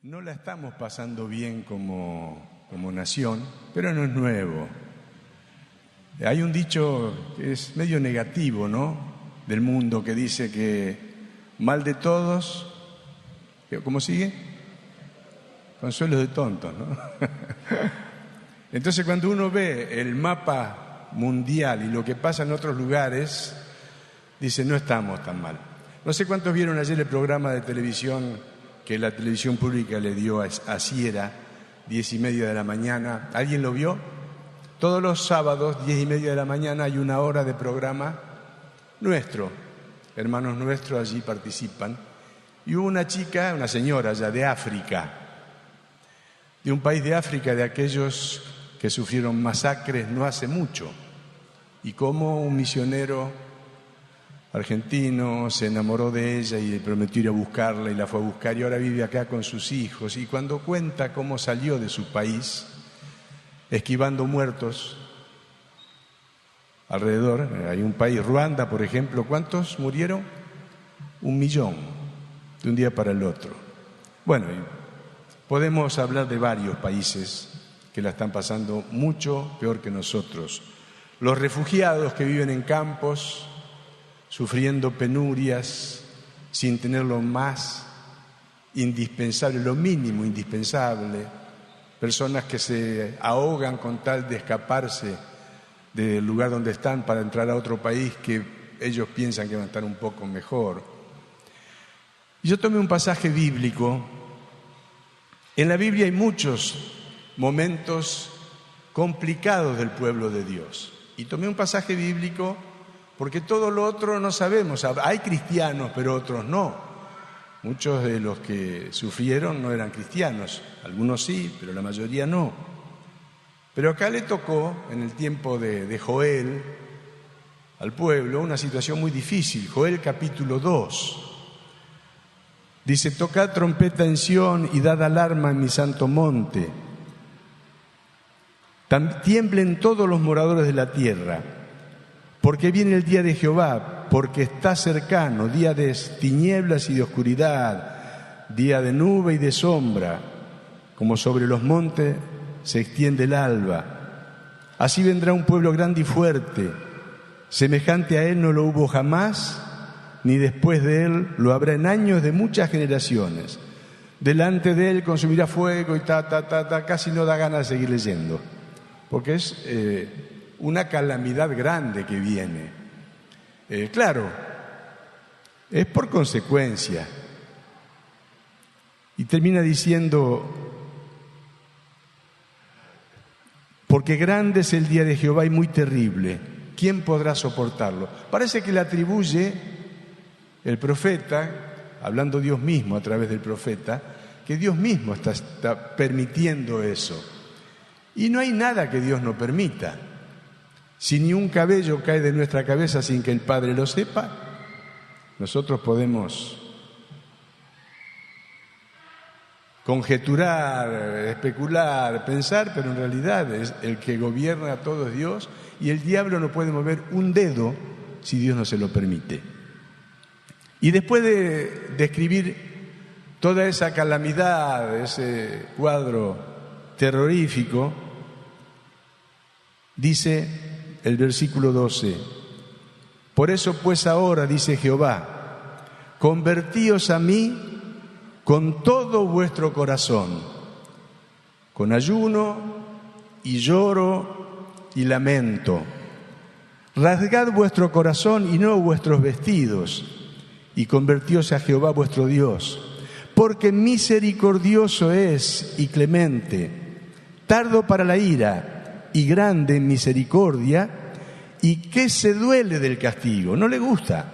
No la estamos pasando bien como nación, pero no es nuevo. Hay un dicho que es medio negativo, ¿no?, del mundo, que dice que mal de todos, ¿cómo sigue? Consuelo de tontos, ¿no? Entonces, cuando uno ve el mapa mundial y lo que pasa en otros lugares, dice, no estamos tan mal. No sé cuántos vieron ayer el programa de televisión que la televisión pública le dio a Sierra, 10:30 de la mañana. ¿Alguien lo vio? Todos los sábados, 10:30 de la mañana, hay una hora de programa nuestro. Hermanos nuestros allí participan. Y hubo una chica, una señora ya de África, de un país de África, de aquellos que sufrieron masacres no hace mucho. Y cómo un misionero argentino se enamoró de ella y le prometió ir a buscarla y la fue a buscar y ahora vive acá con sus hijos. Y cuando cuenta cómo salió de su país, esquivando muertos alrededor, hay un país, Ruanda, por ejemplo, ¿cuántos murieron? 1 millón, de un día para el otro. Bueno, podemos hablar de varios países que la están pasando mucho peor que nosotros. Los refugiados que viven en campos, sufriendo penurias, sin tener lo más indispensable, lo mínimo indispensable, personas que se ahogan con tal de escaparse del lugar donde están para entrar a otro país que ellos piensan que van a estar un poco mejor. Y yo tomé un pasaje bíblico. En la Biblia hay muchos momentos complicados del pueblo de Dios. Y tomé un pasaje bíblico porque todo lo otro no sabemos. Hay cristianos, pero otros no. Muchos de los que sufrieron no eran cristianos. Algunos sí, pero la mayoría no. Pero acá le tocó, en el tiempo de Joel, al pueblo, una situación muy difícil. Joel capítulo 2. Dice, tocad trompeta en Sión y dad alarma en mi santo monte. Tiemblen todos los moradores de la tierra. Porque viene el día de Jehová, porque está cercano, día de tinieblas y de oscuridad, día de nube y de sombra, como sobre los montes se extiende el alba. Así vendrá un pueblo grande y fuerte, semejante a él no lo hubo jamás, ni después de él lo habrá en años de muchas generaciones. Delante de él consumirá fuego y casi no da ganas de seguir leyendo, porque es una calamidad grande que viene. Claro, es por consecuencia. Y termina diciendo, porque grande es el día de Jehová y muy terrible. ¿Quién podrá soportarlo? Parece que le atribuye el profeta, hablando Dios mismo a través del profeta, que Dios mismo está permitiendo eso. Y no hay nada que Dios no permita. Si ni un cabello cae de nuestra cabeza sin que el Padre lo sepa, nosotros podemos conjeturar, especular, pensar, pero en realidad es el que gobierna todo es Dios y el diablo no puede mover un dedo si Dios no se lo permite. Y después de describir toda esa calamidad, ese cuadro terrorífico, dice el versículo 12, por eso pues ahora, dice Jehová, convertíos a mí con todo vuestro corazón, con ayuno y lloro y lamento. Rasgad vuestro corazón y no vuestros vestidos, y convertíos a Jehová vuestro Dios, porque misericordioso es y clemente, tardo para la ira y grande en misericordia, y que se duele del castigo, no le gusta.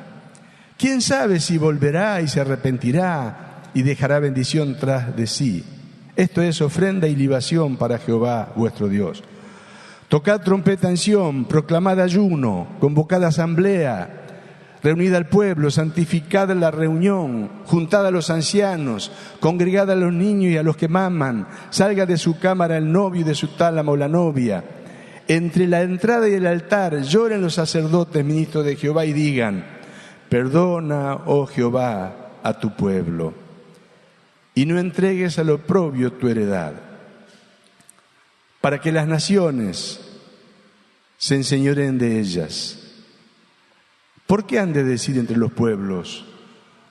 ¿Quién sabe si volverá y se arrepentirá y dejará bendición tras de sí? Esto es ofrenda y libación para Jehová vuestro Dios. Tocad trompeta en Sión, proclamad ayuno, convocad asamblea, reunid al pueblo, santificad la reunión, juntad a los ancianos, congregad a los niños y a los que maman, salga de su cámara el novio y de su tálamo la novia. Entre la entrada y el altar lloren los sacerdotes, ministros de Jehová, y digan, perdona, oh Jehová, a tu pueblo. y no entregues al oprobio tu heredad, para que las naciones se enseñoreen de ellas. ¿Por qué han de decir entre los pueblos,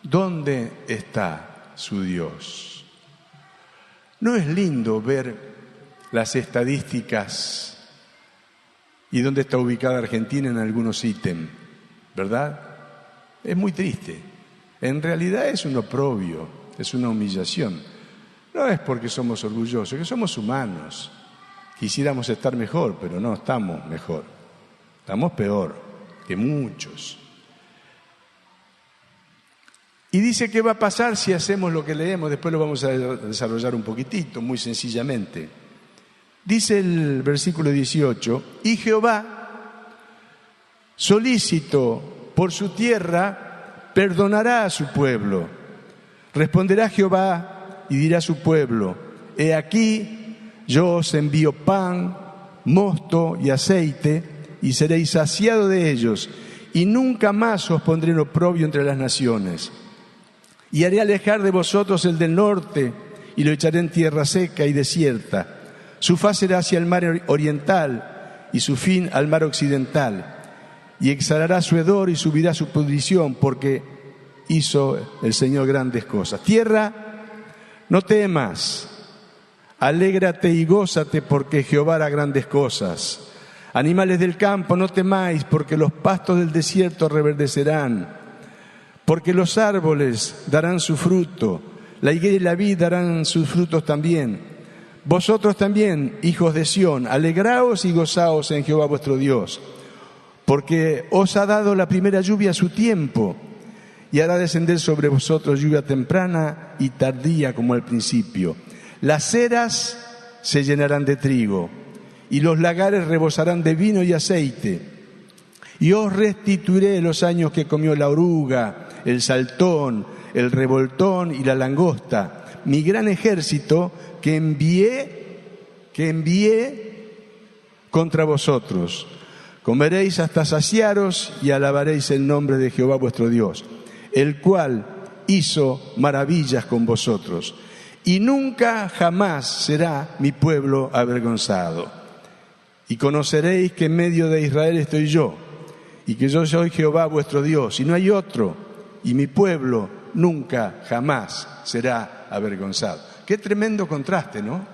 ¿dónde está su Dios? ¿No es lindo ver las estadísticas y dónde está ubicada Argentina en algunos ítems, verdad? Es muy triste. En realidad es un oprobio, es una humillación. No es porque somos orgullosos, que somos humanos. Quisiéramos estar mejor, pero no estamos mejor. Estamos peor que muchos. Y dice qué va a pasar si hacemos lo que leemos. Después lo vamos a desarrollar un poquitito, muy sencillamente. Dice el versículo 18, y Jehová, solícito por su tierra, perdonará a su pueblo. Responderá Jehová y dirá a su pueblo, he aquí, yo os envío pan, mosto y aceite, y seréis saciados de ellos, y nunca más os pondré en oprobio entre las naciones. Y haré alejar de vosotros el del norte, y lo echaré en tierra seca y desierta. Su faz será hacia el mar oriental, y su fin al mar occidental. Y exhalará su hedor y subirá su pudrición, porque hizo el Señor grandes cosas. Tierra, no temas, alégrate y gózate, porque Jehová hará grandes cosas. Animales del campo, no temáis, porque los pastos del desierto reverdecerán. Porque los árboles darán su fruto, la higuera y la vid darán sus frutos también. Vosotros también, hijos de Sión, alegraos y gozaos en Jehová vuestro Dios, porque os ha dado la primera lluvia a su tiempo, y hará descender sobre vosotros lluvia temprana y tardía como al principio. Las eras se llenarán de trigo, y los lagares rebosarán de vino y aceite. Y os restituiré los años que comió la oruga, el saltón, el revoltón y la langosta, mi gran ejército que envié contra vosotros. Comeréis hasta saciaros y alabaréis el nombre de Jehová vuestro Dios, el cual hizo maravillas con vosotros. Y nunca jamás será mi pueblo avergonzado. Y conoceréis que en medio de Israel estoy yo, y que yo soy Jehová vuestro Dios, y no hay otro, y mi pueblo nunca, jamás será avergonzado. Qué tremendo contraste, ¿no?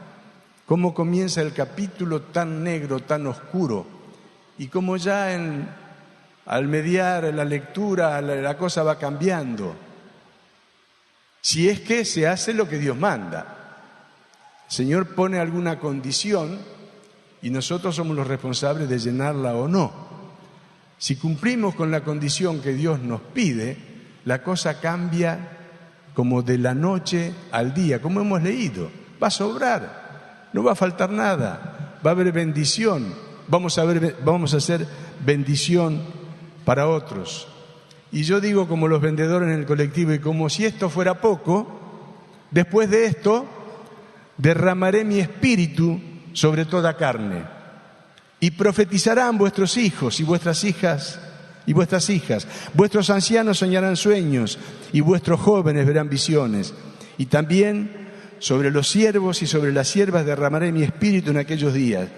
Cómo comienza el capítulo tan negro, tan oscuro, y cómo ya al mediar la lectura la cosa va cambiando. Si es que se hace lo que Dios manda. El Señor pone alguna condición y nosotros somos los responsables de llenarla o no. Si cumplimos con la condición que Dios nos pide, la cosa cambia como de la noche al día, como hemos leído. Va a sobrar, no va a faltar nada, va a haber bendición, vamos a hacer bendición para otros. Y yo digo como los vendedores en el colectivo, y como si esto fuera poco, después de esto derramaré mi espíritu sobre toda carne. Y profetizarán vuestros hijos y vuestras hijas, vuestros ancianos soñarán sueños, y vuestros jóvenes verán visiones. Y también sobre los siervos y sobre las siervas derramaré mi espíritu en aquellos días,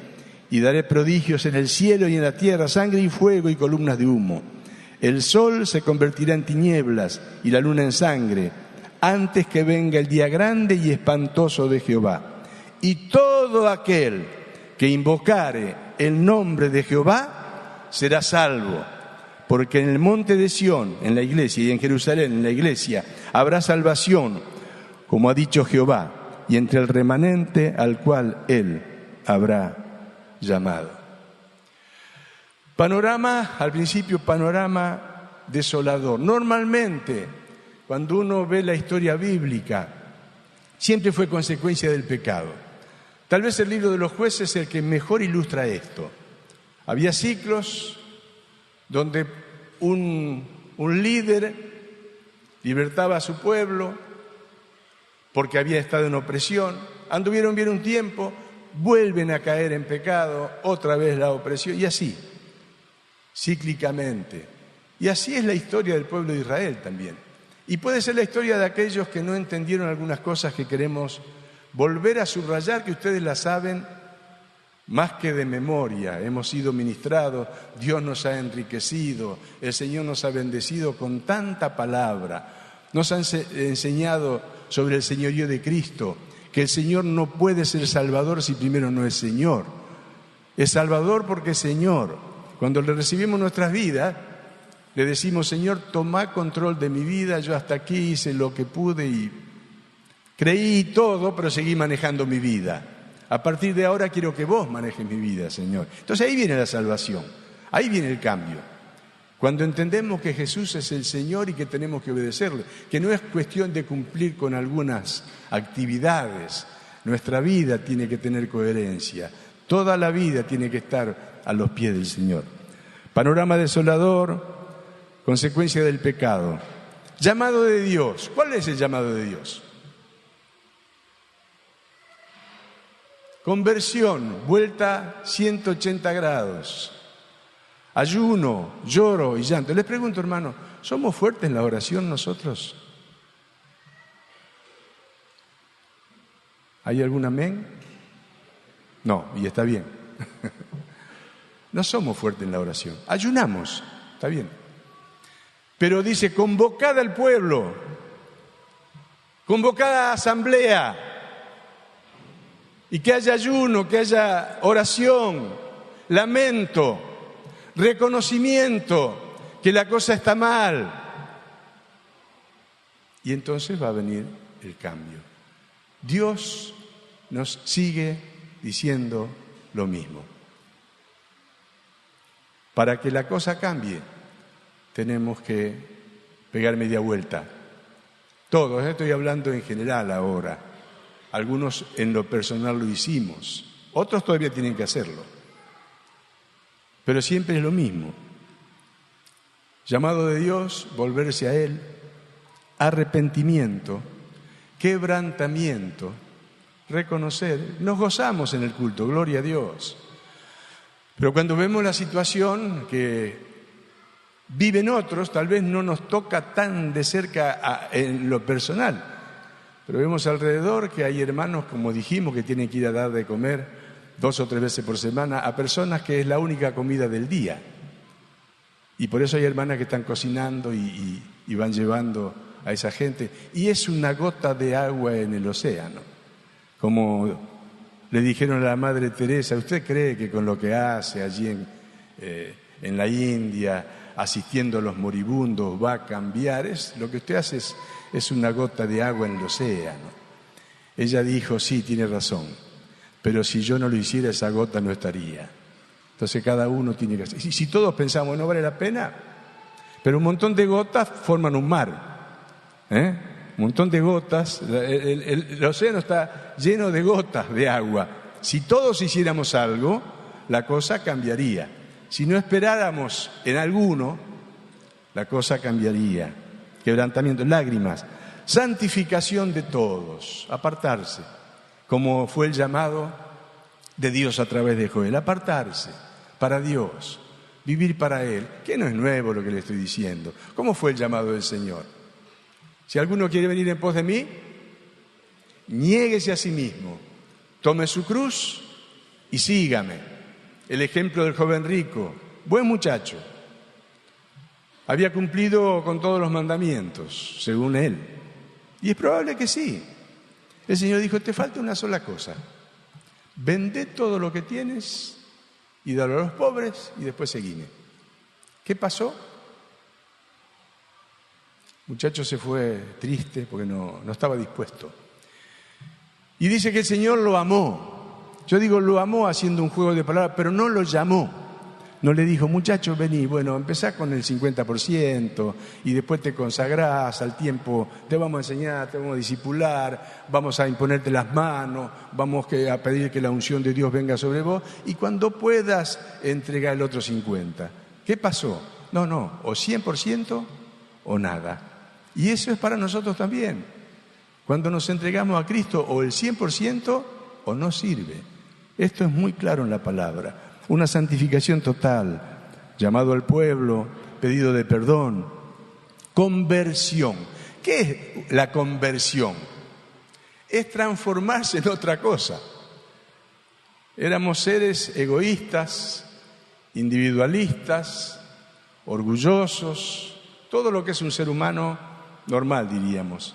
y daré prodigios en el cielo y en la tierra, sangre y fuego y columnas de humo. El sol se convertirá en tinieblas y la luna en sangre, antes que venga el día grande y espantoso de Jehová. Y todo aquel que invocare el nombre de Jehová será salvo, porque en el monte de Sión, en la iglesia, y en Jerusalén, en la iglesia, habrá salvación, como ha dicho Jehová, y entre el remanente al cual Él habrá llamado. Panorama, al principio, panorama desolador. Normalmente, cuando uno ve la historia bíblica, siempre fue consecuencia del pecado. Tal vez el libro de los Jueces es el que mejor ilustra esto. Había ciclos donde un líder libertaba a su pueblo porque había estado en opresión, anduvieron bien un tiempo, vuelven a caer en pecado, otra vez la opresión, y así, cíclicamente. Y así es la historia del pueblo de Israel también. Y puede ser la historia de aquellos que no entendieron algunas cosas que queremos volver a subrayar, que ustedes las saben más que de memoria. Hemos sido ministrados, Dios nos ha enriquecido, el Señor nos ha bendecido con tanta palabra. Nos han enseñado sobre el señorío de Cristo, que el Señor no puede ser Salvador si primero no es Señor. Es Salvador porque es Señor. Cuando le recibimos nuestras vidas, le decimos: Señor, toma control de mi vida, yo hasta aquí hice lo que pude y creí todo, pero seguí manejando mi vida. A partir de ahora quiero que vos manejes mi vida, Señor. Entonces ahí viene la salvación, ahí viene el cambio. Cuando entendemos que Jesús es el Señor y que tenemos que obedecerle, que no es cuestión de cumplir con algunas actividades, nuestra vida tiene que tener coherencia, toda la vida tiene que estar a los pies del Señor. Panorama desolador, consecuencia del pecado. Llamado de Dios. ¿Cuál es el llamado de Dios? Conversión, vuelta 180 grados. Ayuno, lloro y llanto. Les pregunto, hermano, ¿somos fuertes en la oración nosotros? ¿Hay algún amén? No, y está bien. No somos fuertes en la oración. Ayunamos, está bien. Pero dice: convocad al pueblo, convocad asamblea, y que haya ayuno, que haya oración, lamento, reconocimiento, que la cosa está mal. Y entonces va a venir el cambio. Dios nos sigue diciendo lo mismo. Para que la cosa cambie, tenemos que pegar media vuelta. Todos, estoy hablando en general ahora. Algunos en lo personal lo hicimos, otros todavía tienen que hacerlo. Pero siempre es lo mismo. Llamado de Dios, volverse a Él, arrepentimiento, quebrantamiento, reconocer. Nos gozamos en el culto, gloria a Dios. Pero cuando vemos la situación que viven otros, tal vez no nos toca tan de cerca en lo personal. Pero vemos alrededor que hay hermanos, como dijimos, que tienen que ir a dar de comer 2 o 3 veces por semana a personas que es la única comida del día. Y por eso hay hermanas que están cocinando y van llevando a esa gente. Y es una gota de agua en el océano. Como le dijeron a la Madre Teresa: ¿usted cree que con lo que hace allí en la India, asistiendo a los moribundos, va a cambiar? Lo que usted hace es una gota de agua en el océano. Ella dijo: sí, tiene razón, pero si yo no lo hiciera, esa gota no estaría. Entonces cada uno tiene que hacer. Y si todos pensamos, ¿no vale la pena? Pero un montón de gotas forman un mar. Un montón de gotas, el océano está lleno de gotas de agua. Si todos hiciéramos algo, la cosa cambiaría. Si no esperáramos en alguno, la cosa cambiaría. Quebrantamiento, lágrimas, santificación de todos, apartarse, como fue el llamado de Dios a través de Joel, apartarse para Dios, vivir para Él, que no es nuevo lo que le estoy diciendo. ¿Cómo fue el llamado del Señor? Si alguno quiere venir en pos de mí, niéguese a sí mismo, tome su cruz y sígame. El ejemplo del joven rico, buen muchacho, había cumplido con todos los mandamientos, según él. Y es probable que sí. El Señor dijo: te falta una sola cosa. Vende todo lo que tienes y dalo a los pobres y después seguime. ¿Qué pasó? El muchacho se fue triste porque no estaba dispuesto. Y dice que el Señor lo amó. Yo digo lo amó haciendo un juego de palabras, pero no lo llamó. No le dijo: muchacho, vení, bueno, empezá con el 50% y después te consagrás al tiempo, te vamos a enseñar, te vamos a discipular, vamos a imponerte las manos, vamos a pedir que la unción de Dios venga sobre vos y cuando puedas entregar el otro 50%. ¿Qué pasó? No, o 100% o nada. Y eso es para nosotros también. Cuando nos entregamos a Cristo, o el 100% o no sirve. Esto es muy claro en la palabra. Una santificación total, llamado al pueblo, pedido de perdón, conversión. ¿Qué es la conversión? Es transformarse en otra cosa. Éramos seres egoístas, individualistas, orgullosos, todo lo que es un ser humano normal, diríamos.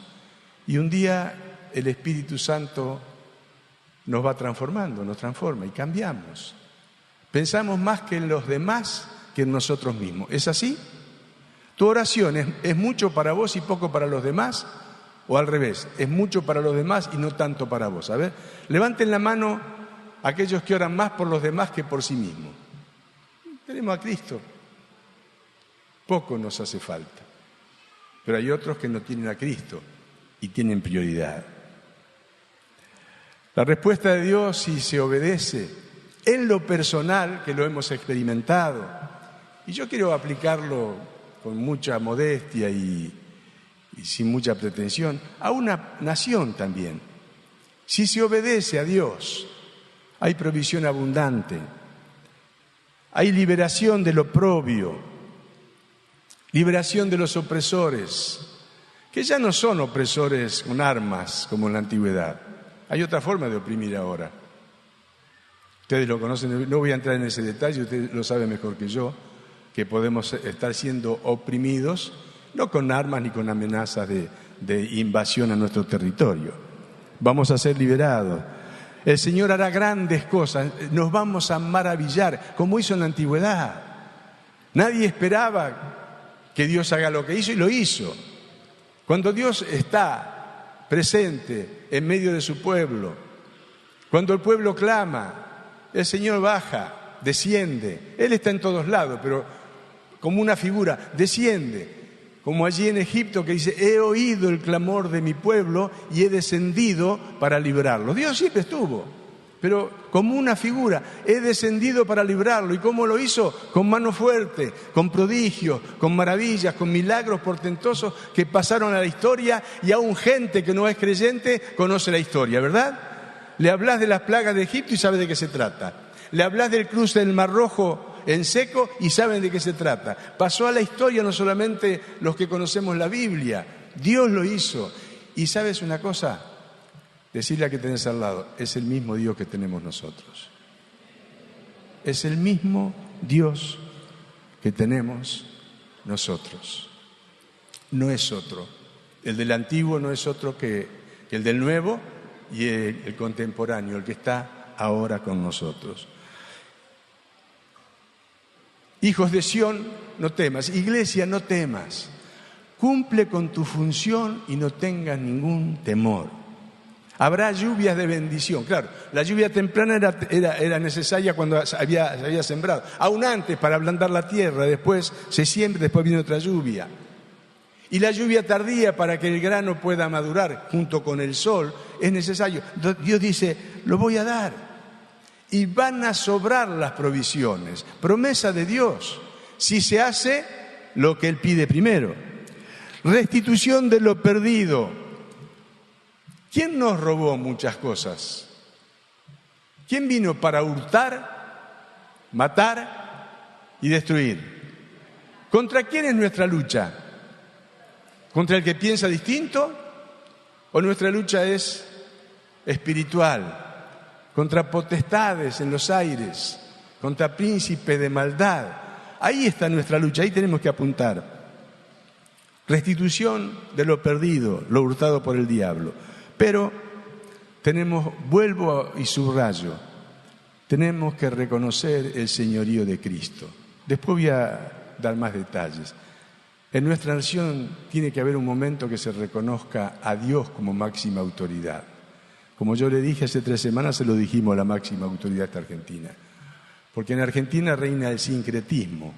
Y un día el Espíritu Santo nos va transformando, nos transforma y cambiamos. Pensamos más que en los demás que en nosotros mismos. ¿Es así? ¿Tu oración es mucho para vos y poco para los demás? ¿O al revés? ¿Es mucho para los demás y no tanto para vos? A ver, levanten la mano aquellos que oran más por los demás que por sí mismos. Tenemos a Cristo. Poco nos hace falta. Pero hay otros que no tienen a Cristo y tienen prioridad. La respuesta de Dios, si se obedece en lo personal, que lo hemos experimentado, y yo quiero aplicarlo con mucha modestia y sin mucha pretensión, a una nación también. Si se obedece a Dios, hay provisión abundante, hay liberación del oprobio, liberación de los opresores, que ya no son opresores con armas como en la antigüedad. Hay otra forma de oprimir ahora. Ustedes lo conocen, no voy a entrar en ese detalle, ustedes lo saben mejor que yo, que podemos estar siendo oprimidos, no con armas ni con amenazas de invasión a nuestro territorio. Vamos a ser liberados. El Señor hará grandes cosas, nos vamos a maravillar, como hizo en la antigüedad. Nadie esperaba que Dios haga lo que hizo y lo hizo. Cuando Dios está presente en medio de su pueblo, cuando el pueblo clama, el Señor baja, desciende. Él está en todos lados, pero como una figura, desciende. Como allí en Egipto que dice, he oído el clamor de mi pueblo y he descendido para librarlo. Dios siempre estuvo, pero como una figura, he descendido para librarlo. ¿Y cómo lo hizo? Con mano fuerte, con prodigios, con maravillas, con milagros portentosos que pasaron a la historia, y aún gente que no es creyente conoce la historia, ¿verdad? Le hablas de las plagas de Egipto y sabe de qué se trata. Le hablas del cruce del Mar Rojo en seco y saben de qué se trata. Pasó a la historia no solamente los que conocemos la Biblia, Dios lo hizo. Y ¿sabes una cosa? Decirle a que tenés al lado, es el mismo Dios que tenemos nosotros. Es el mismo Dios que tenemos nosotros. No es otro. El del antiguo no es otro que el del nuevo y el contemporáneo, el que está ahora con nosotros. Hijos de Sión, no temas. Iglesia, no temas. Cumple con tu función y no tengas ningún temor. Habrá lluvias de bendición. Claro, la lluvia temprana era necesaria cuando se había sembrado. Aún antes, para ablandar la tierra. Después se siembra, después viene otra lluvia. Y la lluvia tardía, para que el grano pueda madurar junto con el sol, es necesario. Dios dice, lo voy a dar. Y van a sobrar las provisiones. Promesa de Dios. Si se hace lo que Él pide primero. Restitución de lo perdido. ¿Quién nos robó muchas cosas? ¿Quién vino para hurtar, matar y destruir? ¿Contra quién es nuestra lucha? ¿Contra el que piensa distinto? ¿O nuestra lucha es espiritual? Contra potestades en los aires, contra príncipes de maldad. Ahí está nuestra lucha, ahí tenemos que apuntar. Restitución de lo perdido, lo hurtado por el diablo. Pero vuelvo y subrayo, tenemos que reconocer el señorío de Cristo. Después voy a dar más detalles. En nuestra nación tiene que haber un momento que se reconozca a Dios como máxima autoridad. Como yo le dije hace 3 semanas, se lo dijimos a la máxima autoridad de esta Argentina. Porque en Argentina reina el sincretismo.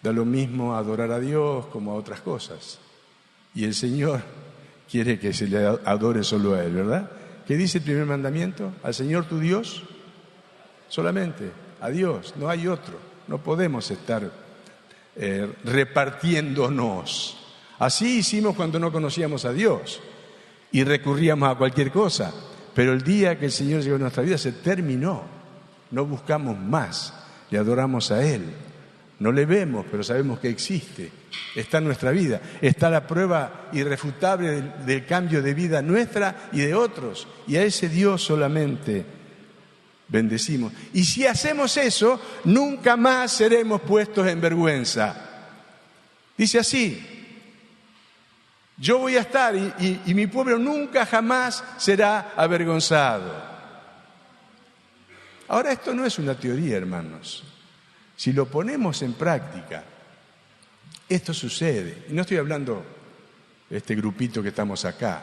Da lo mismo adorar a Dios como a otras cosas. Y el Señor quiere que se le adore solo a Él, ¿verdad? ¿Qué dice el primer mandamiento? Al Señor tu Dios, solamente a Dios, no hay otro. No podemos estar repartiéndonos. Así hicimos cuando no conocíamos a Dios y recurríamos a cualquier cosa. Pero el día que el Señor llegó a nuestra vida se terminó. No buscamos más, le adoramos a Él. No le vemos, pero sabemos que existe. Está en nuestra vida. Está la prueba irrefutable del cambio de vida nuestra y de otros. Y a ese Dios solamente bendecimos. Y si hacemos eso, nunca más seremos puestos en vergüenza. Dice así: yo voy a estar y mi pueblo nunca jamás será avergonzado. Ahora, esto no es una teoría, hermanos. Si lo ponemos en práctica, esto sucede. Y no estoy hablando de este grupito que estamos acá,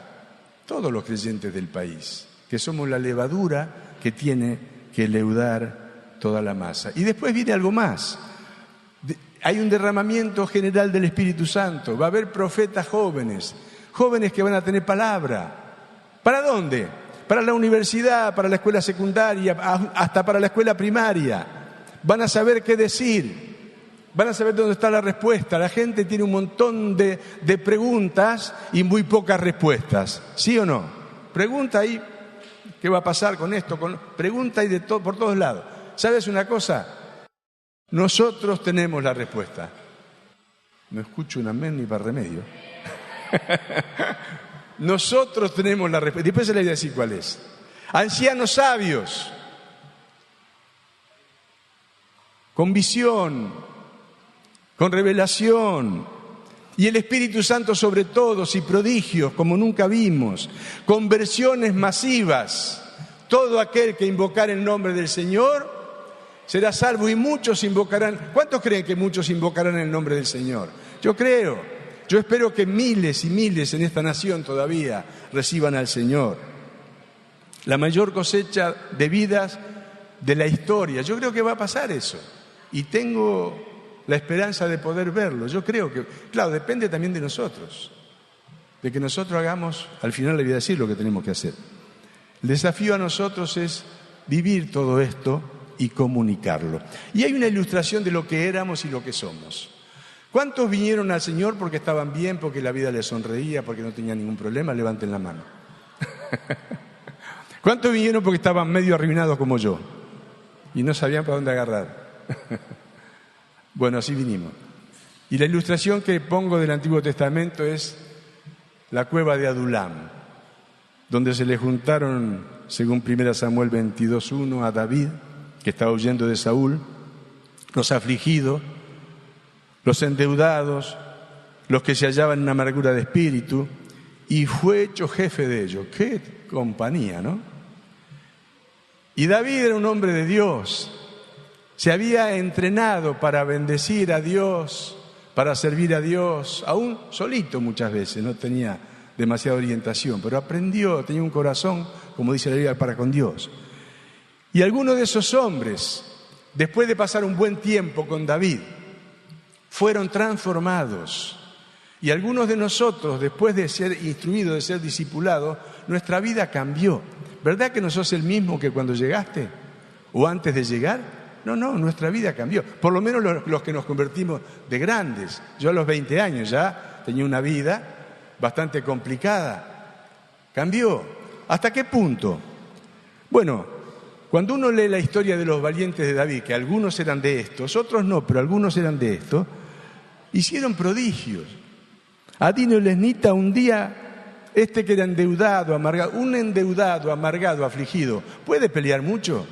todos los creyentes del país, que somos la levadura que tiene que leudar toda la masa. Y después viene algo más. Hay un derramamiento general del Espíritu Santo. Va a haber profetas jóvenes que van a tener palabra. ¿Para dónde? Para la universidad, para la escuela secundaria, hasta para la escuela primaria. Van a saber qué decir, van a saber dónde está la respuesta. La gente tiene un montón de preguntas y muy pocas respuestas. ¿Sí o no? Pregunta ahí, ¿qué va a pasar con esto? Pregunta ahí por todos lados. ¿Sabes una cosa? Nosotros tenemos la respuesta. No escucho un amén ni para remedio. Nosotros tenemos la respuesta. Después se les voy a decir cuál es. Ancianos sabios, con visión, con revelación, y el Espíritu Santo sobre todos, y prodigios como nunca vimos, conversiones masivas. Todo aquel que invocar el nombre del Señor será salvo, y muchos invocarán. ¿Cuántos creen que muchos invocarán el nombre del Señor? Yo creo. Yo espero que miles y miles en esta nación todavía reciban al Señor. La mayor cosecha de vidas de la historia. Yo creo que va a pasar eso. Y tengo la esperanza de poder verlo. Yo creo que, claro, depende también de nosotros. De que nosotros hagamos, al final le voy a decir lo que tenemos que hacer. El desafío a nosotros es vivir todo esto y comunicarlo. Y hay una ilustración de lo que éramos y lo que somos. ¿Cuántos vinieron al Señor porque estaban bien, porque la vida les sonreía, porque no tenían ningún problema? Levanten la mano. ¿Cuántos vinieron porque estaban medio arruinados como yo y no sabían para dónde agarrar? Bueno, así vinimos. Y la ilustración que pongo del Antiguo Testamento es la cueva de Adulam, donde se le juntaron, según 1 Samuel 22:1, a David, que estaba huyendo de Saúl, los afligidos, los endeudados, los que se hallaban en amargura de espíritu, y fue hecho jefe de ellos. ¡Qué compañía!, ¿no? Y David era un hombre de Dios. Se había entrenado para bendecir a Dios, para servir a Dios, aún solito muchas veces, no tenía demasiada orientación, pero aprendió, tenía un corazón, como dice la Biblia, para con Dios. Y algunos de esos hombres, después de pasar un buen tiempo con David, fueron transformados. Y algunos de nosotros, después de ser instruidos, de ser discipulados, nuestra vida cambió. ¿Verdad que no sos el mismo que cuando llegaste? ¿O antes de llegar? No, nuestra vida cambió. Por lo menos los que nos convertimos de grandes. Yo a los 20 años ya tenía una vida bastante complicada. Cambió. ¿Hasta qué punto? Bueno, cuando uno lee la historia de los valientes de David, que algunos eran de estos, otros no, pero algunos eran de estos, hicieron prodigios. Adino el esnita un día, que era endeudado, amargado, un endeudado, amargado, afligido, ¿puede pelear mucho?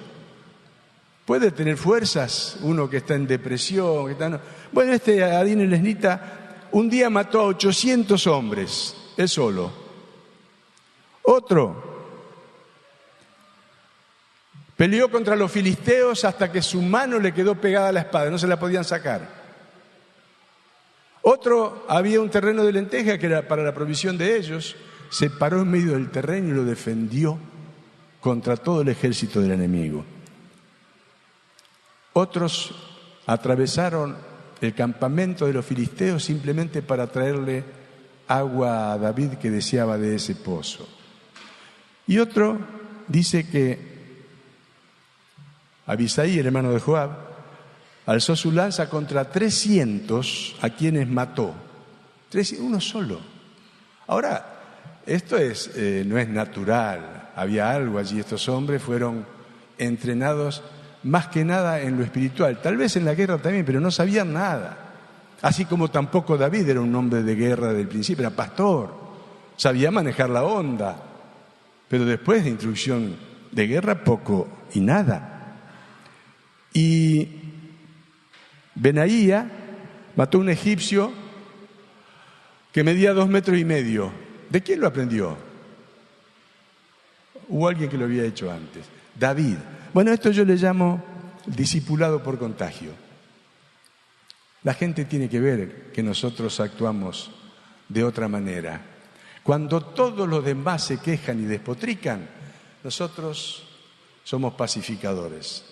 ¿Puede tener fuerzas uno que está en depresión? Bueno, Adino el esnita un día mató a 800 hombres, él solo. Otro peleó contra los filisteos hasta que su mano le quedó pegada a la espada, no se la podían sacar. Otro, había un terreno de lenteja que era para la provisión de ellos, se paró en medio del terreno y lo defendió contra todo el ejército del enemigo. Otros atravesaron el campamento de los filisteos simplemente para traerle agua a David que deseaba de ese pozo. Y otro dice que Abisai, el hermano de Joab, alzó su lanza contra 300 a quienes mató. Uno solo. Ahora, esto no es natural. Había algo allí. Estos hombres fueron entrenados más que nada en lo espiritual. Tal vez en la guerra también, pero no sabían nada. Así como tampoco David era un hombre de guerra desde el principio, era pastor, sabía manejar la onda, pero después de instrucción de guerra poco y nada. Y Benaía mató a un egipcio que medía 2,5 metros. ¿De quién lo aprendió? Hubo alguien que lo había hecho antes. David. Bueno, esto yo le llamo discipulado por contagio. La gente tiene que ver que nosotros actuamos de otra manera. Cuando todos los demás se quejan y despotrican, nosotros somos pacificadores.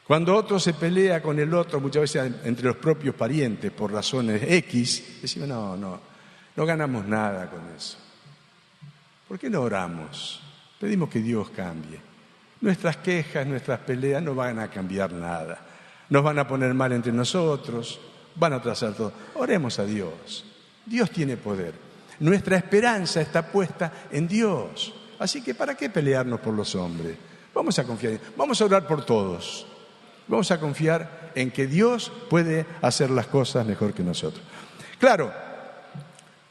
Cuando otro se pelea con el otro, muchas veces entre los propios parientes por razones X, decimos, no ganamos nada con eso. ¿Por qué no oramos? Pedimos que Dios cambie. Nuestras quejas, nuestras peleas no van a cambiar nada. Nos van a poner mal entre nosotros, van a atrasar todo. Oremos a Dios. Dios tiene poder. Nuestra esperanza está puesta en Dios. Así que ¿para qué pelearnos por los hombres? Vamos a confiar, vamos a orar por todos. Vamos a confiar en que Dios puede hacer las cosas mejor que nosotros. Claro,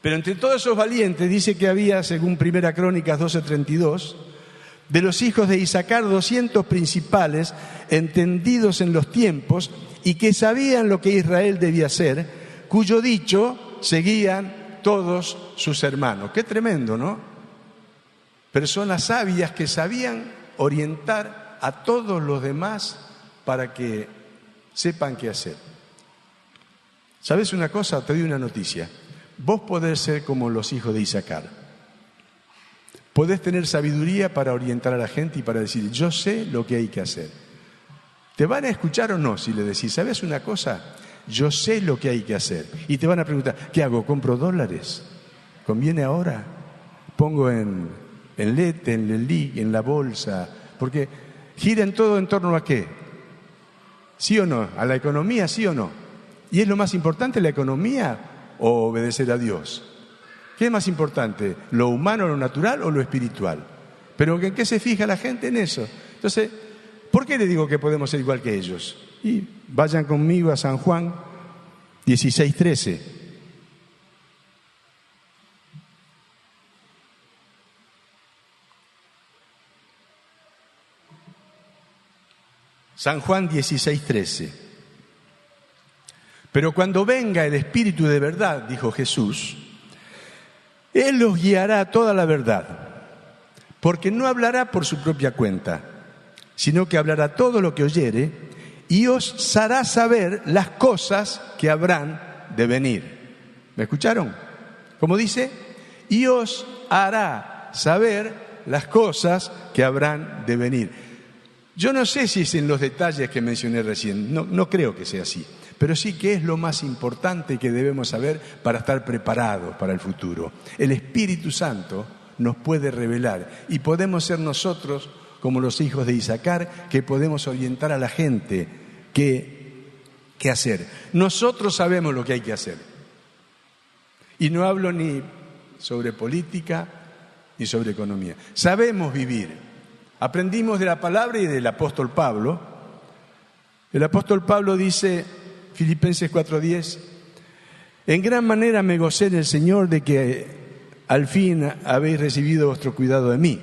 pero entre todos esos valientes dice que había, según Primera Crónicas 12:32, de los hijos de Isaacar 200 principales, entendidos en los tiempos y que sabían lo que Israel debía hacer, cuyo dicho seguían todos sus hermanos. Qué tremendo, ¿no? Personas sabias que sabían orientar a todos los demás para que sepan qué hacer. ¿Sabes una cosa? Te doy una noticia. Vos podés ser como los hijos de Isaacar. Podés tener sabiduría para orientar a la gente y para decir, yo sé lo que hay que hacer. ¿Te van a escuchar o no si le decís, ¿sabes una cosa? Yo sé lo que hay que hacer. Y te van a preguntar, ¿qué hago? ¿Compro dólares? ¿Conviene ahora? ¿Pongo en Lete, en el LIC, en la bolsa? Porque giran todo en torno a ¿qué? ¿Sí o no? ¿A la economía, sí o no? ¿Y es lo más importante la economía o obedecer a Dios? ¿Qué es más importante? ¿Lo humano, lo natural o lo espiritual? Pero ¿en qué se fija la gente? En eso. Entonces, ¿por qué le digo que podemos ser igual que ellos? Y vayan conmigo a San Juan 16:13. San Juan 16:13. Pero cuando venga el Espíritu de verdad, dijo Jesús, Él los guiará a toda la verdad, porque no hablará por su propia cuenta, sino que hablará todo lo que oyere y os hará saber las cosas que habrán de venir. ¿Me escucharon? Como dice, y os hará saber las cosas que habrán de venir. Yo no sé si es en los detalles que mencioné recién, no creo que sea así, pero sí que es lo más importante que debemos saber para estar preparados para el futuro. El Espíritu Santo nos puede revelar y podemos ser nosotros, como los hijos de Isaacar, que podemos orientar a la gente qué hacer. Nosotros sabemos lo que hay que hacer. Y no hablo ni sobre política ni sobre economía. Sabemos vivir. Aprendimos de la palabra y del apóstol Pablo. El apóstol Pablo dice, Filipenses 4:10, en gran manera me gocé en el Señor de que al fin habéis recibido vuestro cuidado de mí,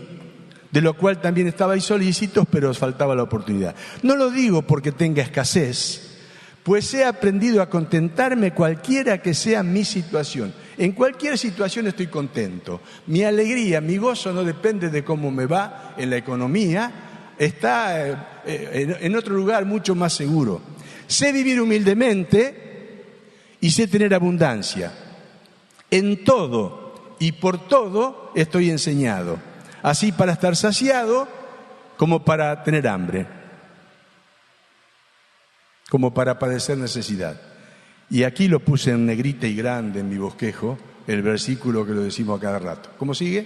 de lo cual también estabais solícitos, pero os faltaba la oportunidad. No lo digo porque tenga escasez, pues he aprendido a contentarme cualquiera que sea mi situación. En cualquier situación estoy contento. Mi alegría, mi gozo no depende de cómo me va en la economía, está en otro lugar mucho más seguro. Sé vivir humildemente y sé tener abundancia. En todo y por todo estoy enseñado, así para estar saciado como para tener hambre, como para padecer necesidad. Y aquí lo puse en negrita y grande en mi bosquejo, el versículo que lo decimos a cada rato. ¿Cómo sigue?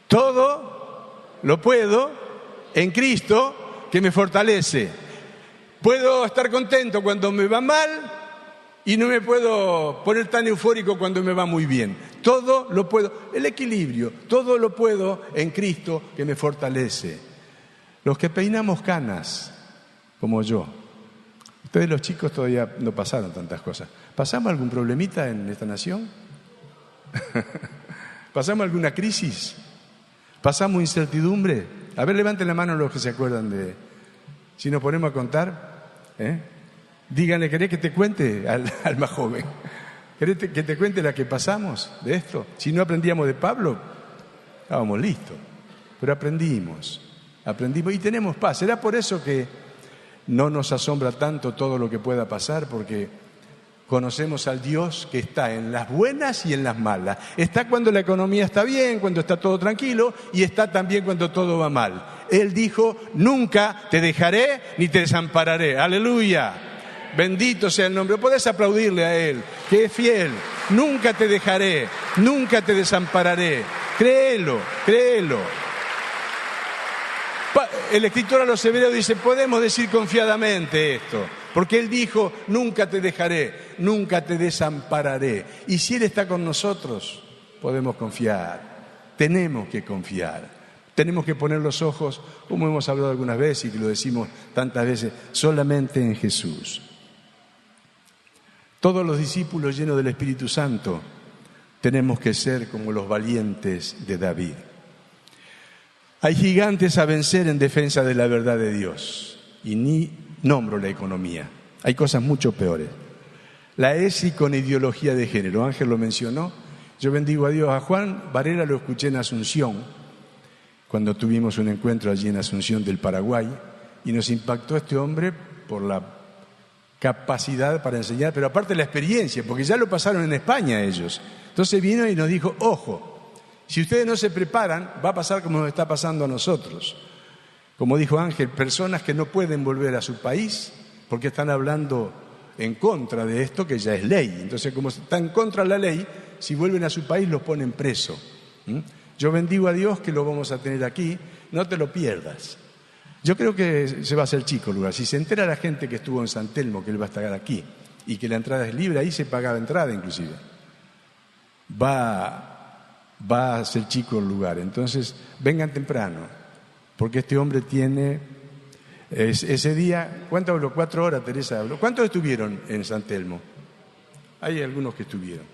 Todo lo puedo en Cristo que me fortalece. Puedo estar contento cuando me va mal y no me puedo poner tan eufórico cuando me va muy bien. Todo lo puedo, el equilibrio, todo lo puedo en Cristo que me fortalece. Los que peinamos canas, como yo. Ustedes los chicos todavía no pasaron tantas cosas. ¿Pasamos algún problemita en esta nación? ¿Pasamos alguna crisis? ¿Pasamos incertidumbre? A ver, levanten la mano los que se acuerdan de... Si nos ponemos a contar, díganle, ¿querés que te cuente al más joven? ¿Querés que te cuente la que pasamos de esto? Si no aprendíamos de Pablo, estábamos listos. Pero aprendimos y tenemos paz. ¿Será por eso que no nos asombra tanto todo lo que pueda pasar? Porque conocemos al Dios que está en las buenas y en las malas. Está cuando la economía está bien, cuando está todo tranquilo, y está también cuando todo va mal. Él dijo, nunca te dejaré ni te desampararé. ¡Aleluya! Bendito sea el nombre. Podés aplaudirle a Él, que es fiel. Nunca te dejaré, nunca te desampararé. Créelo. El escritor a los Hebreos dice, podemos decir confiadamente esto, porque Él dijo, nunca te dejaré, nunca te desampararé. Y si Él está con nosotros, podemos confiar, tenemos que confiar, tenemos que poner los ojos, como hemos hablado algunas veces y que lo decimos tantas veces, solamente en Jesús. Todos los discípulos llenos del Espíritu Santo tenemos que ser como los valientes de David. Hay gigantes a vencer en defensa de la verdad de Dios. Y ni nombro la economía. Hay cosas mucho peores. La ESI con ideología de género. Ángel lo mencionó. Yo bendigo a Dios. A Juan Varela lo escuché en Asunción, cuando tuvimos un encuentro allí en Asunción del Paraguay. Y nos impactó este hombre por la capacidad para enseñar, pero aparte la experiencia, porque ya lo pasaron en España ellos. Entonces vino y nos dijo, ojo, si ustedes no se preparan, va a pasar como nos está pasando a nosotros. Como dijo Ángel, personas que no pueden volver a su país porque están hablando en contra de esto que ya es ley. Entonces, como están contra la ley, si vuelven a su país los ponen preso. Yo bendigo a Dios que lo vamos a tener aquí, no te lo pierdas. Yo creo que se va a hacer chico el lugar. Si se entera la gente que estuvo en San Telmo, que él va a estar aquí, y que la entrada es libre, ahí se pagaba entrada inclusive. Va a ser chico el lugar. Entonces, vengan temprano, porque este hombre tiene... ese día, ¿cuánto habló? 4 horas, Teresa habló. ¿Cuántos estuvieron en San Telmo? Hay algunos que estuvieron.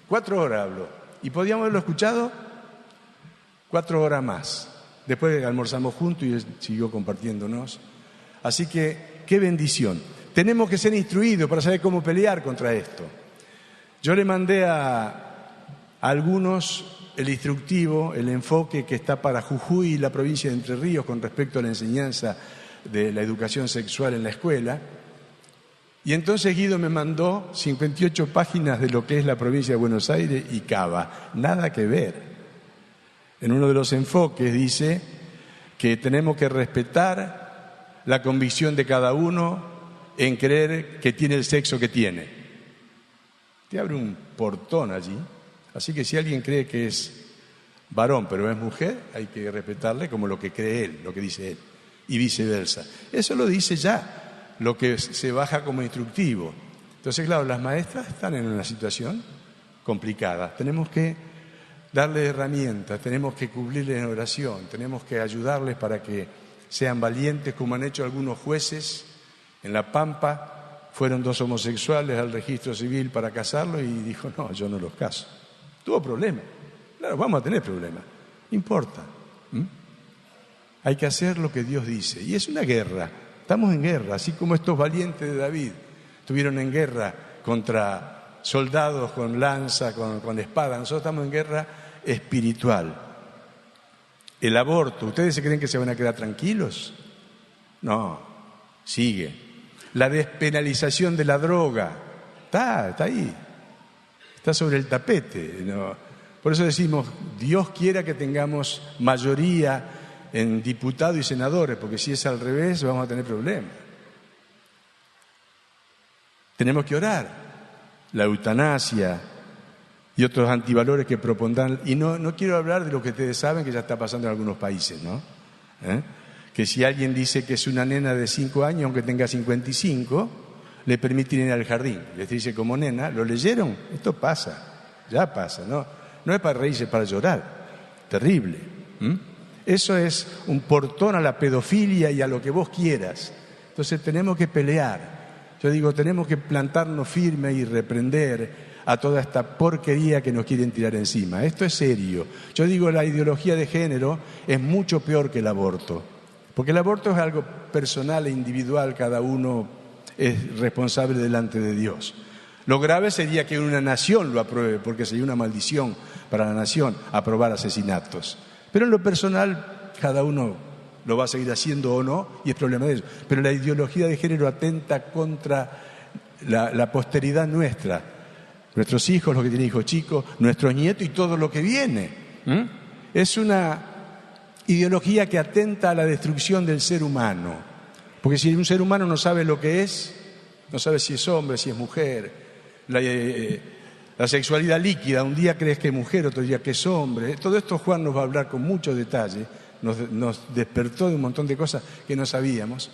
4 horas habló. ¿Y podíamos haberlo escuchado? 4 horas más. Después almorzamos juntos y él siguió compartiéndonos. Así que, qué bendición. Tenemos que ser instruidos para saber cómo pelear contra esto. Yo le mandé a algunos el instructivo, el enfoque que está para Jujuy y la provincia de Entre Ríos con respecto a la enseñanza de la educación sexual en la escuela. Y entonces Guido me mandó 58 páginas de lo que es la provincia de Buenos Aires y Cava. Nada que ver. En uno de los enfoques dice que tenemos que respetar la convicción de cada uno en creer que tiene el sexo que tiene. Te abre un portón allí. Así que si alguien cree que es varón pero es mujer, hay que respetarle como lo que cree él, lo que dice él, y viceversa. Eso lo dice ya, lo que se baja como instructivo. Entonces, claro, las maestras están en una situación complicada. Tenemos que darles herramientas, tenemos que cubrirles en oración, tenemos que ayudarles para que sean valientes, como han hecho algunos jueces en La Pampa. Fueron 2 homosexuales al registro civil para casarlos y dijo, no, yo no los caso. Tuvo problemas. Claro, vamos a tener problemas. No importa. Hay que hacer lo que Dios dice. Y es una guerra. Estamos en guerra. Así como estos valientes de David estuvieron en guerra contra soldados con lanza, con espada. Nosotros estamos en guerra espiritual. El aborto. ¿Ustedes se creen que se van a quedar tranquilos? No. Sigue. La despenalización de la droga. Está ahí. Está sobre el tapete, ¿no? Por eso decimos, Dios quiera que tengamos mayoría en diputados y senadores, porque si es al revés vamos a tener problemas. Tenemos que orar. La eutanasia y otros antivalores que propondrán. Y no quiero hablar de lo que ustedes saben que ya está pasando en algunos países, ¿no? Que si alguien dice que es una nena de 5 años, aunque tenga 55... le permiten ir al jardín, les dice como nena. ¿Lo leyeron? Esto pasa, ya pasa, ¿no? No es para reírse, es para llorar. Terrible. Eso es un portón a la pedofilia y a lo que vos quieras. Entonces tenemos que pelear. Yo digo, tenemos que plantarnos firme y reprender a toda esta porquería que nos quieren tirar encima. Esto es serio. Yo digo, la ideología de género es mucho peor que el aborto. Porque el aborto es algo personal e individual, cada uno es responsable delante de Dios. Lo grave sería que una nación lo apruebe, porque sería una maldición para la nación aprobar asesinatos. Pero en lo personal, cada uno lo va a seguir haciendo o no, y es problema de ellos. Pero la ideología de género atenta contra la posteridad nuestra. Nuestros hijos, los que tienen hijos chicos, nuestros nietos y todo lo que viene. Es una ideología que atenta a la destrucción del ser humano. Porque si un ser humano no sabe lo que es, no sabe si es hombre, si es mujer, la sexualidad líquida, un día crees que es mujer, otro día que es hombre. Todo esto Juan nos va a hablar con mucho detalle, nos despertó de un montón de cosas que no sabíamos.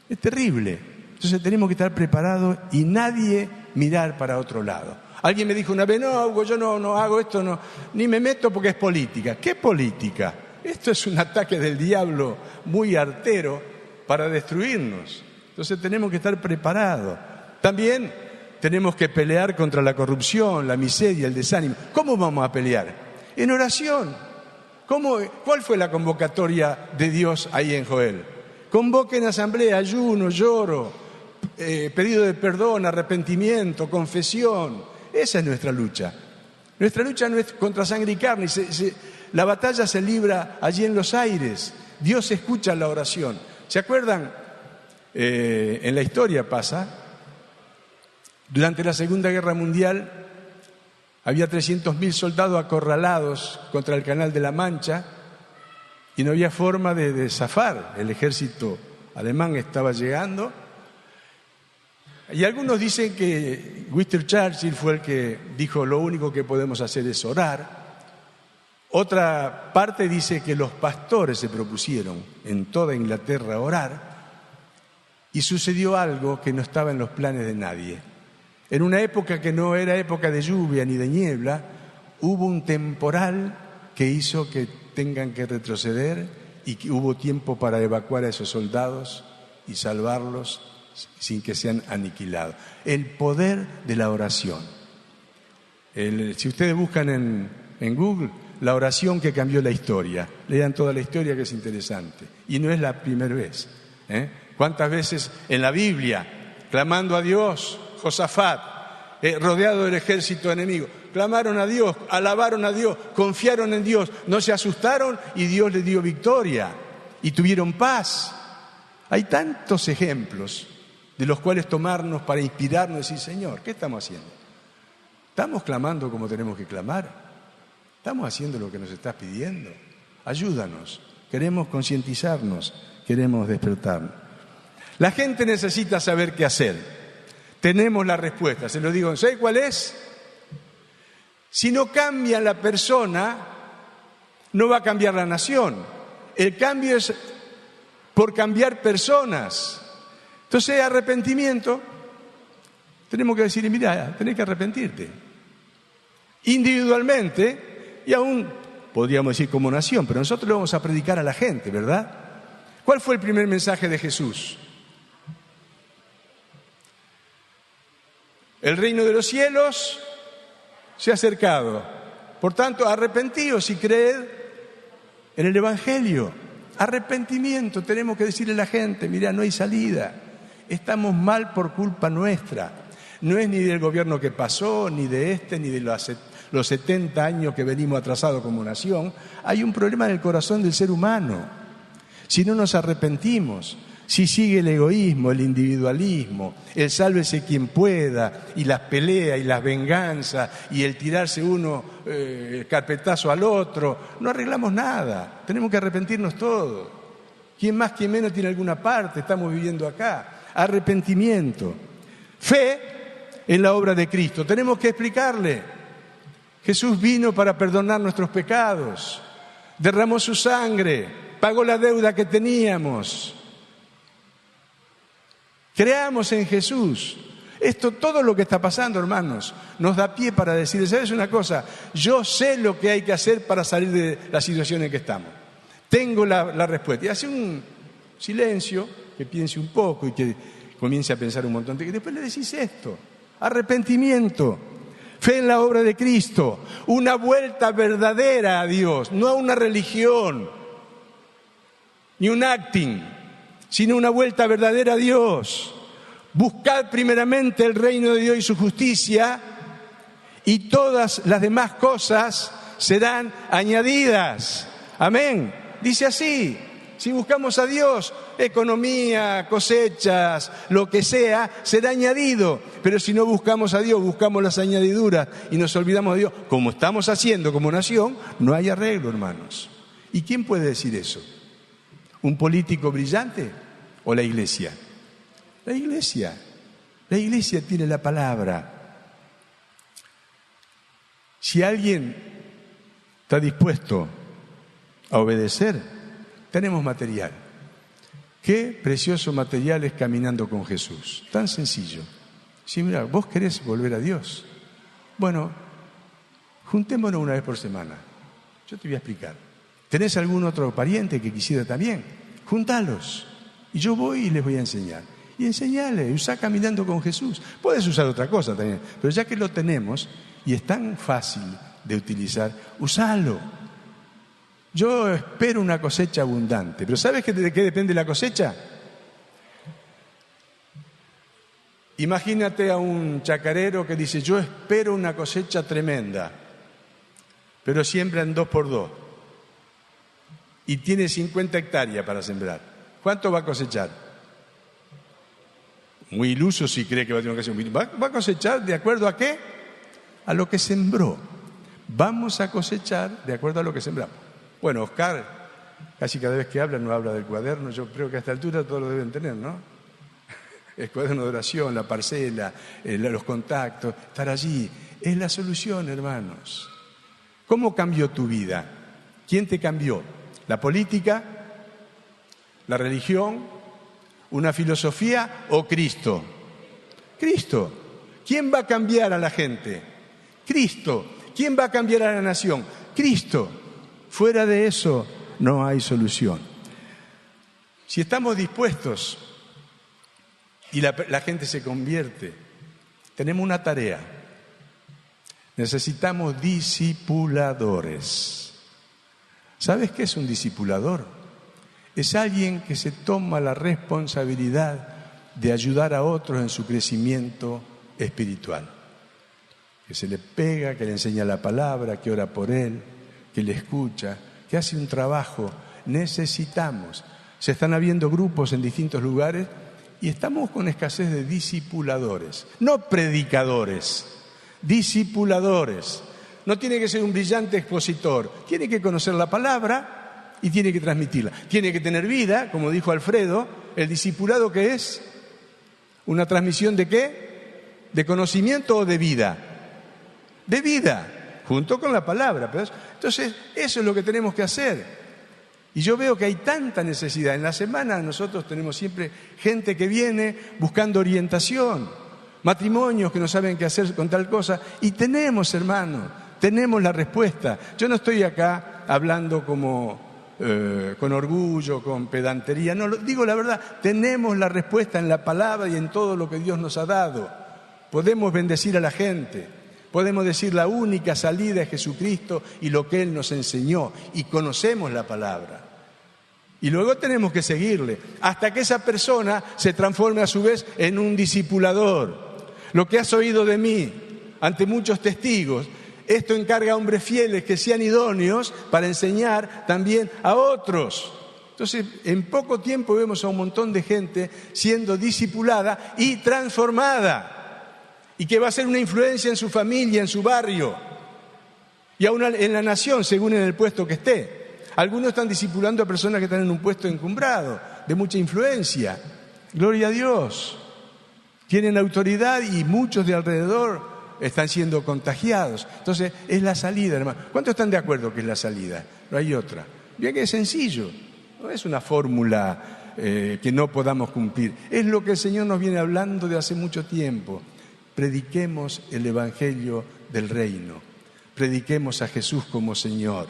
Es terrible. Entonces tenemos que estar preparados y nadie mirar para otro lado. Alguien me dijo una vez, no, Hugo, yo no hago esto, no, ni me meto porque es política. ¿Qué política? Esto es un ataque del diablo muy artero para destruirnos. Entonces tenemos que estar preparados. También tenemos que pelear contra la corrupción, la miseria, el desánimo. ¿Cómo vamos a pelear? En oración. ¿Cuál fue la convocatoria de Dios ahí en Joel? Convoquen asamblea, ayuno, lloro, pedido de perdón, arrepentimiento, confesión. Esa es nuestra lucha. Nuestra lucha no es contra sangre y carne. La batalla se libra allí en los aires. Dios escucha la oración. ¿Se acuerdan? En la historia pasa, durante la Segunda Guerra Mundial había 300.000 soldados acorralados contra el Canal de la Mancha y no había forma de zafar. El ejército alemán estaba llegando. Y algunos dicen que Winston Churchill fue el que dijo lo único que podemos hacer es orar. Otra parte dice que los pastores se propusieron en toda Inglaterra orar y sucedió algo que no estaba en los planes de nadie. En una época que no era época de lluvia ni de niebla, hubo un temporal que hizo que tengan que retroceder y que hubo tiempo para evacuar a esos soldados y salvarlos sin que sean aniquilados. El poder de la oración. Si ustedes buscan en Google, la oración que cambió la historia, lean toda la historia que es interesante. Y no es la primera vez. ¿Cuántas veces en la Biblia, clamando a Dios, Josafat, rodeado del ejército enemigo, clamaron a Dios, alabaron a Dios, confiaron en Dios, no se asustaron y Dios les dio victoria y tuvieron paz? Hay tantos ejemplos de los cuales tomarnos para inspirarnos y decir, Señor, ¿qué estamos haciendo? ¿Estamos clamando como tenemos que clamar? ¿Estamos haciendo lo que nos estás pidiendo? Ayúdanos, queremos concientizarnos, queremos despertarnos. La gente necesita saber qué hacer. Tenemos la respuesta, se lo digo, ¿sabe cuál es? Si no cambia la persona, no va a cambiar la nación. El cambio es por cambiar personas. Entonces, arrepentimiento, tenemos que decirle, mira, tenés que arrepentirte. Individualmente, y aún podríamos decir como nación, pero nosotros lo vamos a predicar a la gente, ¿verdad? ¿Cuál fue el primer mensaje de Jesús? El reino de los cielos se ha acercado. Por tanto, arrepentíos y creed en el Evangelio. Arrepentimiento, tenemos que decirle a la gente, mira, no hay salida. Estamos mal por culpa nuestra. No es ni del gobierno que pasó, ni de ni de los 70 años que venimos atrasados como nación. Hay un problema en el corazón del ser humano. Si no nos arrepentimos, si sigue el egoísmo, el individualismo, el sálvese quien pueda, y las peleas y las venganzas, y el tirarse uno el carpetazo al otro, no arreglamos nada. Tenemos que arrepentirnos todos. Quien más, quien menos tiene alguna parte, estamos viviendo acá. Arrepentimiento. Fe en la obra de Cristo. Tenemos que explicarle. Jesús vino para perdonar nuestros pecados, derramó su sangre, pagó la deuda que teníamos. Creamos en Jesús. Todo lo que está pasando, hermanos, nos da pie para decir, ¿sabes una cosa? Yo sé lo que hay que hacer para salir de la situación en que estamos. Tengo la respuesta. Y hace un silencio, que piense un poco y que comience a pensar un montón. Y después le decís esto: arrepentimiento, fe en la obra de Cristo, una vuelta verdadera a Dios, no a una religión, ni un acting, sino una vuelta verdadera a Dios. Buscad primeramente el reino de Dios y su justicia, y todas las demás cosas serán añadidas. Amén. Dice así: si buscamos a Dios, economía, cosechas, lo que sea, será añadido. Pero si no buscamos a Dios, buscamos las añadiduras y nos olvidamos de Dios, como estamos haciendo como nación, no hay arreglo, hermanos. ¿Y quién puede decir eso? ¿Un político brillante o la iglesia? La iglesia tiene la palabra. Si alguien está dispuesto a obedecer, tenemos material. Qué precioso material es caminando con Jesús. Tan sencillo. Si mira, vos querés volver a Dios, bueno, juntémonos una vez por semana. Yo te voy a explicar. ¿Tenés algún otro pariente que quisiera también? Juntalos. Y yo voy y les voy a enseñar. Y enseñale, usá caminando con Jesús. Puedes usar otra cosa también, pero ya que lo tenemos y es tan fácil de utilizar, usalo. Yo espero una cosecha abundante, pero ¿sabes de qué depende la cosecha? Imagínate a un chacarero que dice: yo espero una cosecha tremenda, pero siembra en 2x2 y tiene 50 hectáreas para sembrar. ¿Cuánto va a cosechar? Muy iluso si cree que va a tener que hacer. Va a cosechar de acuerdo a ¿qué? A lo que sembró. Vamos a cosechar de acuerdo a lo que sembramos. Bueno, Oscar, casi cada vez que habla no habla del cuaderno. Yo creo que a esta altura todos lo deben tener, ¿no? El cuaderno de oración, la parcela, los contactos, estar allí. Es la solución, hermanos. ¿Cómo cambió tu vida? ¿Quién te cambió? ¿La política? ¿La religión? ¿Una filosofía o Cristo? Cristo. ¿Quién va a cambiar a la gente? Cristo. ¿Quién va a cambiar a la nación? Cristo. Fuera de eso no hay solución. Si estamos dispuestos y la gente se convierte, tenemos una tarea. Necesitamos discipuladores. ¿Sabes qué es un discipulador? Es alguien que se toma la responsabilidad de ayudar a otros en su crecimiento espiritual. Que se le pega, que le enseña la palabra, que ora por él, que le escucha, que hace un trabajo. Necesitamos. Se están habiendo grupos en distintos lugares y estamos con escasez de discipuladores, no predicadores, discipuladores. No tiene que ser un brillante expositor, tiene que conocer la palabra y tiene que transmitirla. Tiene que tener vida, como dijo Alfredo. ¿El discipulado qué es? ¿Una transmisión de qué? ¿De conocimiento o de vida? De vida, junto con la palabra. Entonces, eso es lo que tenemos que hacer. Y yo veo que hay tanta necesidad. En la semana nosotros tenemos siempre gente que viene buscando orientación, matrimonios que no saben qué hacer con tal cosa. Y tenemos, hermano, tenemos la respuesta. Yo no estoy acá hablando como con orgullo, con pedantería. No, digo la verdad, tenemos la respuesta en la palabra y en todo lo que Dios nos ha dado. Podemos bendecir a la gente, podemos decir la única salida es Jesucristo y lo que Él nos enseñó, y conocemos la palabra. Y luego tenemos que seguirle hasta que esa persona se transforme a su vez en un discipulador. Lo que has oído de mí ante muchos testigos, esto encarga a hombres fieles que sean idóneos para enseñar también a otros. Entonces, en poco tiempo vemos a un montón de gente siendo discipulada y transformada, y que va a ser una influencia en su familia, en su barrio, y aún en la nación, según en el puesto que esté. Algunos están discipulando a personas que están en un puesto encumbrado, de mucha influencia. Gloria a Dios. Tienen autoridad y muchos de alrededor están siendo contagiados. Entonces, es la salida, hermano. ¿Cuántos están de acuerdo que es la salida? No hay otra. Bien que es sencillo. No es una fórmula que no podamos cumplir. Es lo que el Señor nos viene hablando de hace mucho tiempo. Prediquemos el Evangelio del Reino. Prediquemos a Jesús como Señor.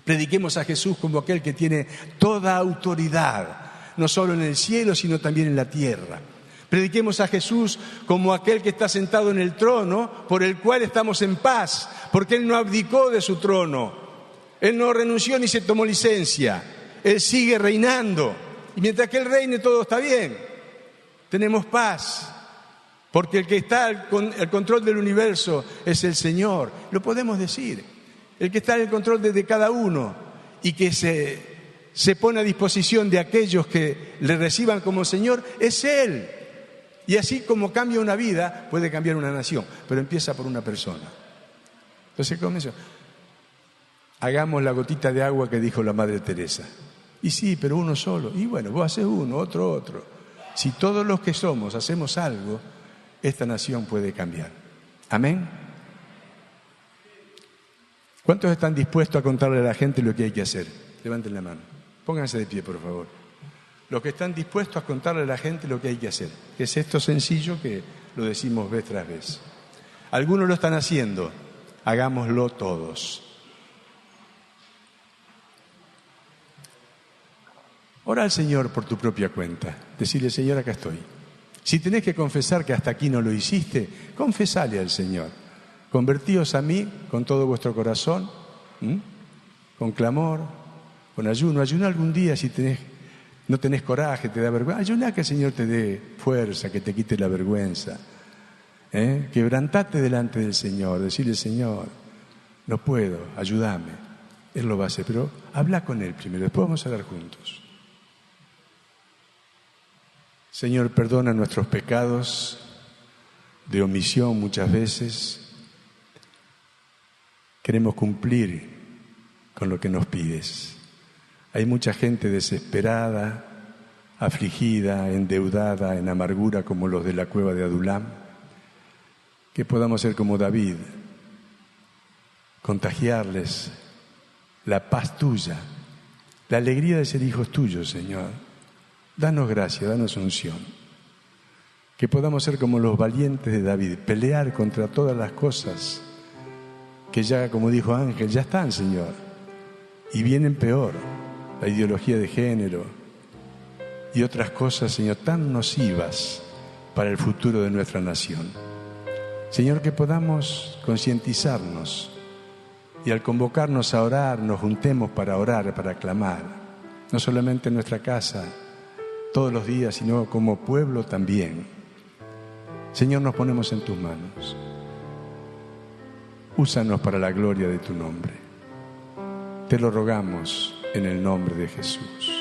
Prediquemos a Jesús como aquel que tiene toda autoridad, no solo en el cielo, sino también en la tierra. Prediquemos a Jesús como aquel que está sentado en el trono, por el cual estamos en paz, porque Él no abdicó de su trono. Él no renunció ni se tomó licencia. Él sigue reinando. Y mientras que Él reine, todo está bien. Tenemos paz, porque el que está al control del universo es el Señor. Lo podemos decir. El que está en el control de cada uno y que se pone a disposición de aquellos que le reciban como Señor es Él. Y así como cambia una vida, puede cambiar una nación, pero empieza por una persona. Entonces comenzó. Hagamos la gotita de agua que dijo la Madre Teresa. Y sí, pero uno solo. Y bueno, vos haces uno, otro. Si todos los que somos hacemos algo, esta nación puede cambiar. Amén. ¿Cuántos están dispuestos a contarle a la gente lo que hay que hacer? Levanten la mano. Pónganse de pie, por favor. Los que están dispuestos a contarle a la gente lo que hay que hacer. Que es esto sencillo que lo decimos vez tras vez. Algunos lo están haciendo. Hagámoslo todos. Ora al Señor por tu propia cuenta. Decirle, Señor, acá estoy. Si tenés que confesar que hasta aquí no lo hiciste, confesale al Señor. Convertíos a mí con todo vuestro corazón, con clamor, con ayuno. Ayuna algún día si no tenés coraje, te da vergüenza. Ayuna que el Señor te dé fuerza, que te quite la vergüenza. Quebrantate delante del Señor. Decirle, Señor, no puedo, ayúdame. Él lo va a hacer, pero habla con Él primero. Después vamos a hablar juntos. Señor, perdona nuestros pecados de omisión muchas veces. Queremos cumplir con lo que nos pides. Hay mucha gente desesperada, afligida, endeudada, en amargura, como los de la cueva de Adulam. Que podamos ser como David, contagiarles la paz tuya, la alegría de ser hijos tuyos, Señor. Danos gracia, danos unción. Que podamos ser como los valientes de David, pelear contra todas las cosas que ya, como dijo Ángel, ya están, Señor, y vienen peor, la ideología de género y otras cosas, Señor, tan nocivas para el futuro de nuestra nación. Señor, que podamos concientizarnos y al convocarnos a orar, nos juntemos para orar, para clamar, no solamente en nuestra casa, todos los días, sino como pueblo también. Señor, nos ponemos en tus manos. Úsanos para la gloria de tu nombre. Te lo rogamos en el nombre de Jesús.